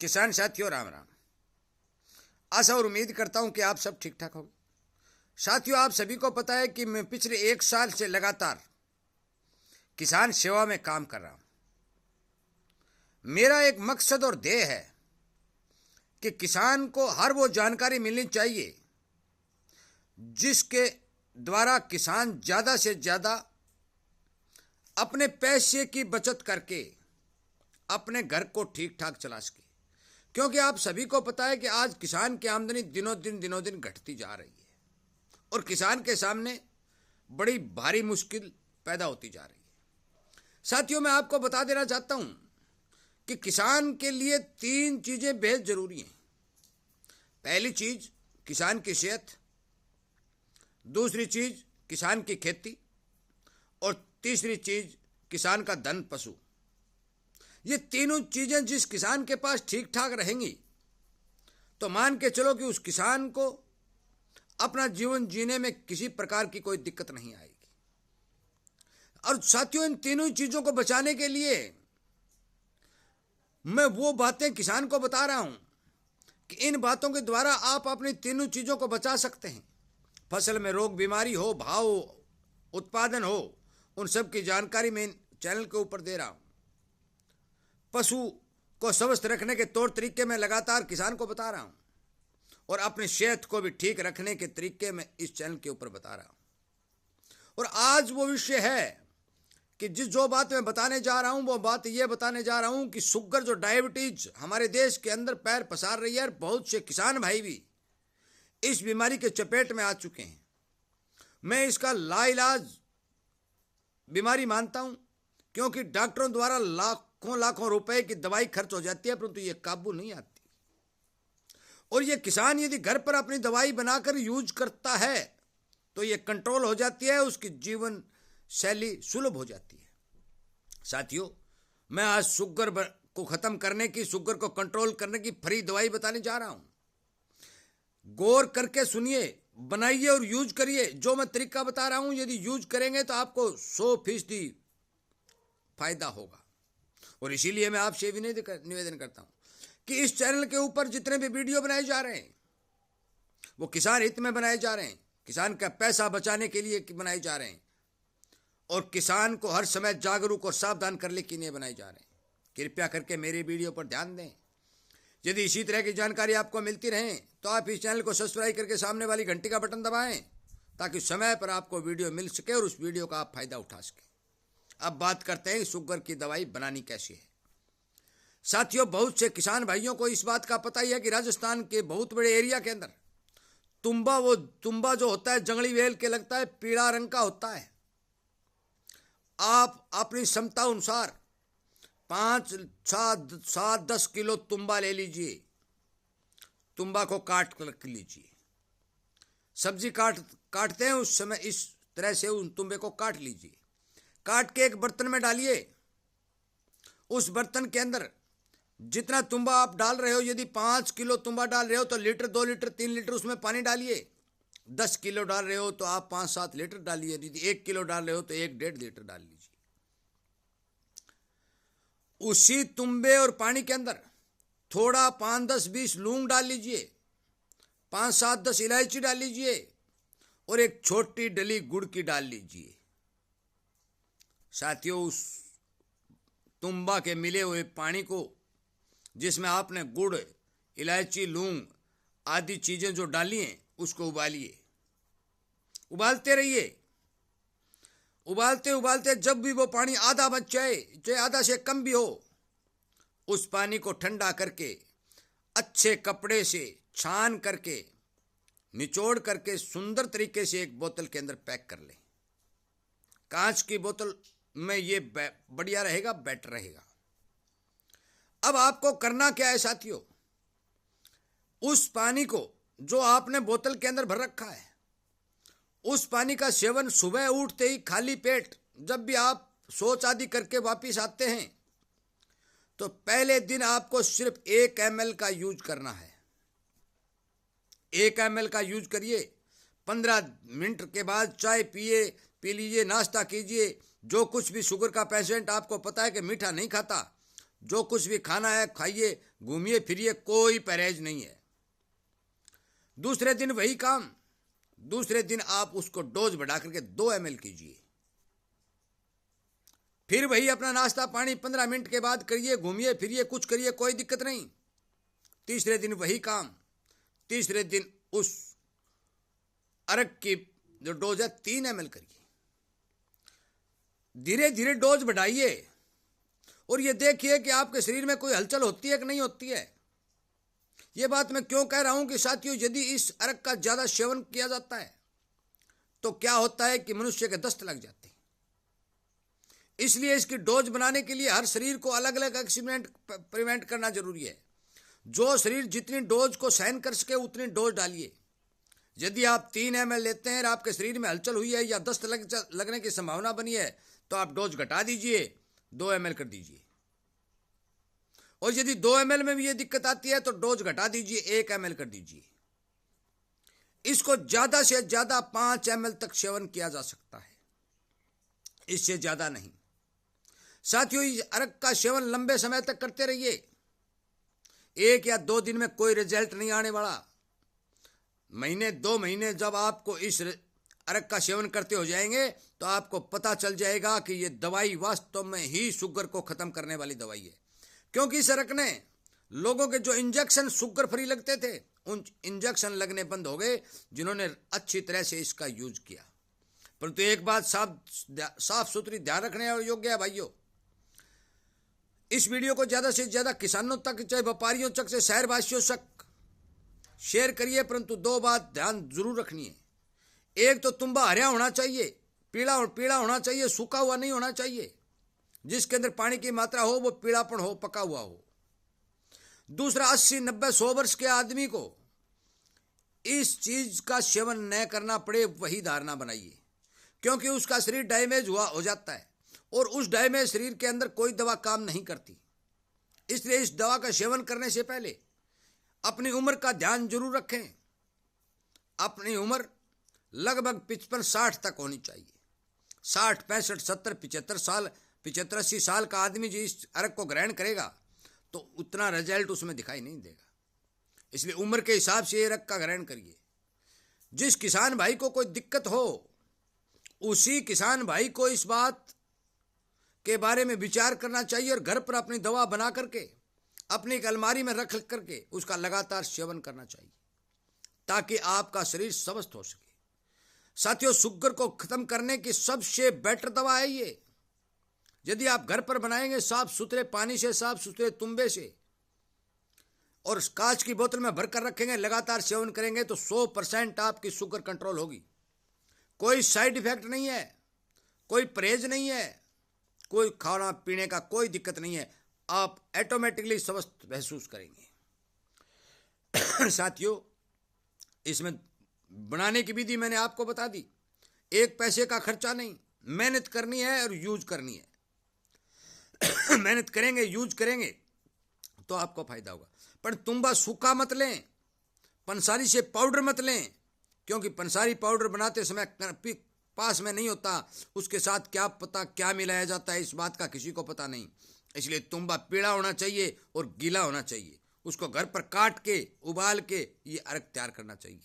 किसान साथियों, राम राम। आशा और उम्मीद करता हूं कि आप सब ठीक ठाक होंगे। साथियों, आप सभी को पता है कि मैं पिछले 1 साल से लगातार किसान सेवा में काम कर रहा हूं। मेरा एक मकसद और ध्येय है कि किसान को हर वो जानकारी मिलनी चाहिए जिसके द्वारा किसान ज़्यादा से ज़्यादा अपने पैसे की बचत करके अपने घर को ठीक ठाक चला सके। क्योंकि आप सभी को पता है कि आज किसान की आमदनी दिनों दिन घटती जा रही है और किसान के सामने बड़ी भारी मुश्किल पैदा होती जा रही है। साथियों, मैं आपको बता देना चाहता हूं कि किसान के लिए 3 चीजें बेहद जरूरी हैं। पहली चीज किसान की सेहत, दूसरी चीज किसान की खेती और तीसरी चीज किसान का धन पशु। ये तीनों चीजें जिस किसान के पास ठीक ठाक रहेंगी तो मान के चलो कि उस किसान को अपना जीवन जीने में किसी प्रकार की कोई दिक्कत नहीं आएगी। और साथियों, इन तीनों चीजों को बचाने के लिए मैं वो बातें किसान को बता रहा हूं कि इन बातों के द्वारा आप अपनी तीनों चीजों को बचा सकते हैं। फसल में रोग बीमारी हो, भाव उत्पादन हो, उन सब की जानकारी मैं चैनल के ऊपर दे रहा हूं। पशु को स्वस्थ रखने के तौर तरीके मैं लगातार किसान को बता रहा हूं और अपनी सेहत को भी ठीक रखने के तरीके मैं इस चैनल के ऊपर बता रहा हूं। और आज वो विषय है कि जो बात मैं बताने जा रहा हूं वो बात ये बताने जा रहा हूं कि शुगर, जो डायबिटीज हमारे देश के अंदर पैर पसार रही है, बहुत से किसान भाई भी इस बीमारी के चपेट में आ चुके हैं। मैं इसका लाइलाज बीमारी मानता हूं क्योंकि डॉक्टरों द्वारा लाखों रुपए की दवाई खर्च हो जाती है, परंतु ये काबू नहीं आती। और ये किसान यदि घर पर अपनी दवाई बनाकर यूज करता है तो ये कंट्रोल हो जाती है, उसकी जीवन शैली सुलभ हो जाती है। साथियों, मैं आज शुगर को खत्म करने की, शुगर को कंट्रोल करने की फ्री दवाई बताने जा रहा हूं। गौर करके सुनिए, बनाइए और यूज करिए। जो मैं तरीका बता रहा हूं यदि यूज करेंगे तो आपको 100% फायदा होगा। और इसीलिए मैं आपसे निवेदन करता हूं कि इस चैनल के ऊपर जितने भी वीडियो बनाए जा रहे हैं वो किसान हित में बनाए जा रहे हैं, किसान का पैसा बचाने के लिए बनाए जा रहे हैं और किसान को हर समय जागरूक और सावधान करने के लिए बनाए जा रहे हैं। कृपया करके मेरे वीडियो पर ध्यान दें। यदि इसी तरह की जानकारी आपको मिलती रहे तो आप इस चैनल को सब्सक्राइब करके सामने वाली घंटी का बटन दबाएं ताकि समय पर आपको वीडियो मिल सके और उस वीडियो का आप फायदा उठा सकें। अब बात करते हैं शुगर की दवाई बनानी कैसी है। साथियों, बहुत से किसान भाइयों को इस बात का पता ही है कि राजस्थान के बहुत बड़े एरिया के अंदर तुम्बा जो होता है जंगली बेल के लगता है, पीला रंग का होता है। आप अपनी क्षमता अनुसार 5, 7, 10 किलो तुम्बा ले लीजिए। तुम्बा को काट लीजिए। सब्जी काटते हैं उस समय इस तरह से उन तुम्बे को काट लीजिए। काट के एक बर्तन में डालिए। उस बर्तन के अंदर जितना तुम्बा आप डाल रहे हो, यदि 5 किलो तुम्बा डाल रहे हो तो लीटर, 2 लीटर, 3 लीटर उसमें पानी डालिए। 10 किलो डाल रहे हो तो आप 5-7 लीटर डालिए। यदि 1 किलो डाल रहे हो तो 1-1.5 लीटर डाल लीजिए। उसी तुम्बे और पानी के अंदर थोड़ा 5-10-20 लौंग डाल लीजिए, 5-7-10 इलायची डाल लीजिए और एक छोटी डली गुड़ की डाल लीजिए। साथियों, उस तुम्बा के मिले हुए पानी को जिसमें आपने गुड़, इलायची, लौंग आदि चीजें जो डाली हैं उसको उबालिए। उबालते रहिए। उबालते उबालते जब भी वो पानी आधा बच जाए, चाहे आधा से कम भी हो, उस पानी को ठंडा करके अच्छे कपड़े से छान करके निचोड़ करके सुंदर तरीके से एक बोतल के अंदर पैक कर लें। कांच की बोतल में ये बढ़िया रहेगा, बेटर रहेगा। अब आपको करना क्या है साथियों, उस पानी को जो आपने बोतल के अंदर भर रखा है, उस पानी का सेवन सुबह उठते ही खाली पेट जब भी आप शौच आदि करके वापिस आते हैं तो पहले दिन आपको सिर्फ 1 ml का यूज करना है। 1 ml का यूज करिए। 15 मिनट के बाद चाय पी लीजिए, नाश्ता कीजिए। जो कुछ भी शुगर का पेशेंट आपको पता है कि मीठा नहीं खाता, जो कुछ भी खाना है खाइए, घूमिए फिरिए, कोई परहेज नहीं है। दूसरे दिन वही काम, दूसरे दिन आप उसको डोज बढ़ा करके 2 ml कीजिए। फिर वही अपना नाश्ता पानी 15 मिनट के बाद करिए, घूमिए फिरिए, कुछ करिए, कोई दिक्कत नहीं। तीसरे दिन वही काम, तीसरे दिन उस अरक की जो डोज है 3 ml करिए। धीरे धीरे डोज बढ़ाइए और ये देखिए कि आपके शरीर में कोई हलचल होती है कि नहीं होती है। ये बात मैं क्यों कह रहा हूं कि साथियों, यदि इस अरक का ज्यादा सेवन किया जाता है तो क्या होता है कि मनुष्य के दस्त लग जाते हैं। इसलिए इसकी डोज बनाने के लिए हर शरीर को अलग अलग एक्सपेरिमेंट प्रिवेंट करना जरूरी है। जो शरीर जितनी डोज को सहन कर सके उतनी डोज डालिए। यदि आप 3 ml लेते हैं और आपके शरीर में हलचल हुई है या दस्त लगने की संभावना बनी है तो आप डोज घटा दीजिए, 2 ml कर दीजिए। और यदि 2 ml में भी ये दिक्कत आती है तो डोज घटा दीजिए, 1 ml कर दीजिए। इसको ज्यादा से ज्यादा 5 ml तक सेवन किया जा सकता है, इससे ज्यादा नहीं। साथियों, इस अरक का सेवन लंबे समय तक करते रहिए। 1 या 2 दिन में कोई रिजल्ट नहीं आने वाला। महीने 2 महीने जब आपको इस अरक का सेवन करते हो जाएंगे तो आपको पता चल जाएगा कि ये दवाई वास्तव में ही शुगर को खत्म करने वाली दवाई है। क्योंकि इस अरक ने लोगों के जो इंजेक्शन शुगर फ्री लगते थे, उन इंजेक्शन लगने बंद हो गए जिन्होंने अच्छी तरह से इसका यूज किया। परंतु एक बात साफ सुथरी ध्यान रखने योग्य है भाइयों, इस वीडियो को ज्यादा से ज्यादा किसानों तक, चाहे व्यापारियों तक से शहरवासियों तक शेयर करिए। परंतु 2 बात ध्यान जरूर रखनी है। एक तो तुम्बा हरा होना चाहिए, पीला होना चाहिए, सूखा हुआ नहीं होना चाहिए। जिसके अंदर पानी की मात्रा हो वो पीलापन हो, पका हुआ हो। दूसरा, 80, 90, 100 वर्ष के आदमी को इस चीज का सेवन न करना पड़े वही धारणा बनाइए, क्योंकि उसका शरीर डैमेज हो जाता है और उस डैमेज शरीर के अंदर कोई दवा काम नहीं करती। इसलिए इस दवा का सेवन करने से पहले अपनी उम्र का ध्यान जरूर रखें। अपनी उम्र लगभग 55-60 तक होनी चाहिए। 60, 65, 70, 75 साल, 75-80 साल का आदमी जो इस अरक को ग्रहण करेगा तो उतना रिजल्ट उसमें दिखाई नहीं देगा। इसलिए उम्र के हिसाब से ये अरक का ग्रहण करिए। जिस किसान भाई को कोई दिक्कत हो उसी किसान भाई को इस बात के बारे में विचार करना चाहिए और घर पर अपनी दवा बना करके अपनी एक अलमारी में रख करके उसका लगातार सेवन करना चाहिए, ताकि आपका शरीर स्वस्थ हो सके। साथियों, शुगर को खत्म करने की सबसे बेटर दवा है ये। यदि आप घर पर बनाएंगे साफ सुथरे पानी से, साफ सुथरे तुम्बे से, और कांच की बोतल में भरकर रखेंगे, लगातार सेवन करेंगे तो 100% आपकी शुगर कंट्रोल होगी। कोई साइड इफेक्ट नहीं है, कोई परहेज नहीं है, कोई खाना पीने का कोई दिक्कत नहीं है। आप ऑटोमेटिकली स्वस्थ महसूस करेंगे। साथियों, इसमें बनाने की विधि मैंने आपको बता दी। 1 पैसे का खर्चा नहीं, मेहनत करनी है और यूज करनी है। मेहनत करेंगे, यूज करेंगे तो आपको फायदा होगा। पर तुम्बा सूखा मत लें, पंसारी से पाउडर मत लें, क्योंकि पंसारी पाउडर बनाते समय पास में नहीं होता, उसके साथ क्या पता क्या मिलाया जाता है, इस बात का किसी को पता नहीं। इसलिए तुम्बा पीला होना चाहिए और गीला होना चाहिए। उसको घर पर काट के उबाल के ये अरक तैयार करना चाहिए।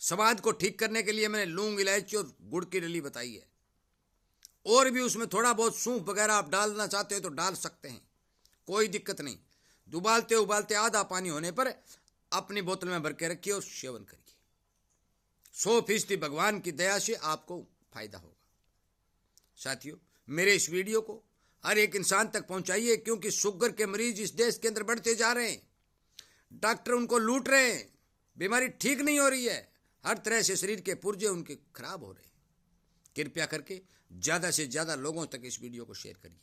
स्वाद को ठीक करने के लिए मैंने लौंग, इलायची और गुड़ की डली बताई है। और भी उसमें थोड़ा बहुत सूंफ वगैरह आप डालना चाहते हो तो डाल सकते हैं, कोई दिक्कत नहीं। उबालते उबालते आधा पानी होने पर अपनी बोतल में भर के रखिए और सेवन करिए। 100% भगवान की दया से आपको फायदा होगा। साथियों, मेरे इस वीडियो को हर एक इंसान तक पहुंचाइए, क्योंकि शुगर के मरीज इस देश के अंदर बढ़ते जा रहे हैं। डॉक्टर उनको लूट रहे हैं, बीमारी ठीक नहीं हो रही है, हर तरह से शरीर के पुर्जे उनके खराब हो रहे हैं। कृपया करके ज्यादा से ज्यादा लोगों तक इस वीडियो को शेयर करिए।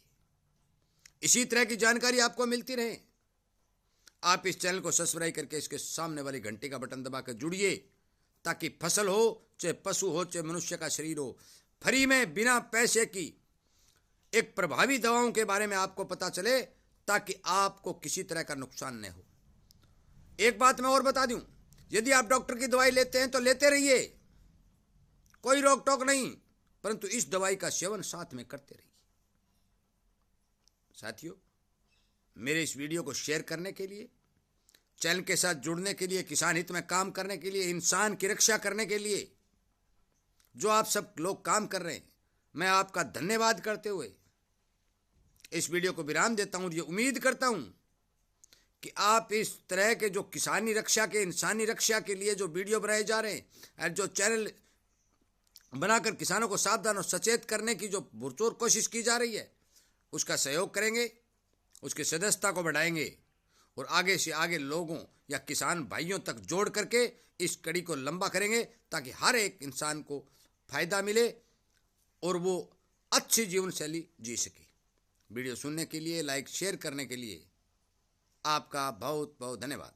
इसी तरह की जानकारी आपको मिलती रहे। आप इस चैनल को सब्सक्राइब करके इसके सामने वाली घंटी का बटन दबाकर जुड़िए, ताकि फसल हो, चाहे पशु हो, चाहे मनुष्य का शरीर हो, फ्री में बिना पैसे की एक प्रभावी दवाओं के बारे में आपको पता चले, ताकि आपको किसी तरह का नुकसान न हो। एक बात मैं और बता दूं, यदि आप डॉक्टर की दवाई लेते हैं तो लेते रहिए, कोई रोक टोक नहीं, परंतु इस दवाई का सेवन साथ में करते रहिए। साथियों, मेरे इस वीडियो को शेयर करने के लिए, चैनल के साथ जुड़ने के लिए, किसान हित में काम करने के लिए, इंसान की रक्षा करने के लिए जो आप सब लोग काम कर रहे हैं, मैं आपका धन्यवाद करते हुए इस वीडियो को विराम देता हूं। ये उम्मीद करता हूं कि आप इस तरह के जो किसानी रक्षा के, इंसानी रक्षा के लिए जो वीडियो बनाए जा रहे हैं और जो चैनल बनाकर किसानों को सावधान और सचेत करने की जो पुरजोर कोशिश की जा रही है, उसका सहयोग करेंगे, उसकी सदस्यता को बढ़ाएंगे और आगे से आगे लोगों या किसान भाइयों तक जोड़ करके इस कड़ी को लंबा करेंगे ताकि हर एक इंसान को फायदा मिले और वो अच्छी जीवन शैली जी सके। वीडियो सुनने के लिए, लाइक शेयर करने के लिए आपका बहुत बहुत धन्यवाद।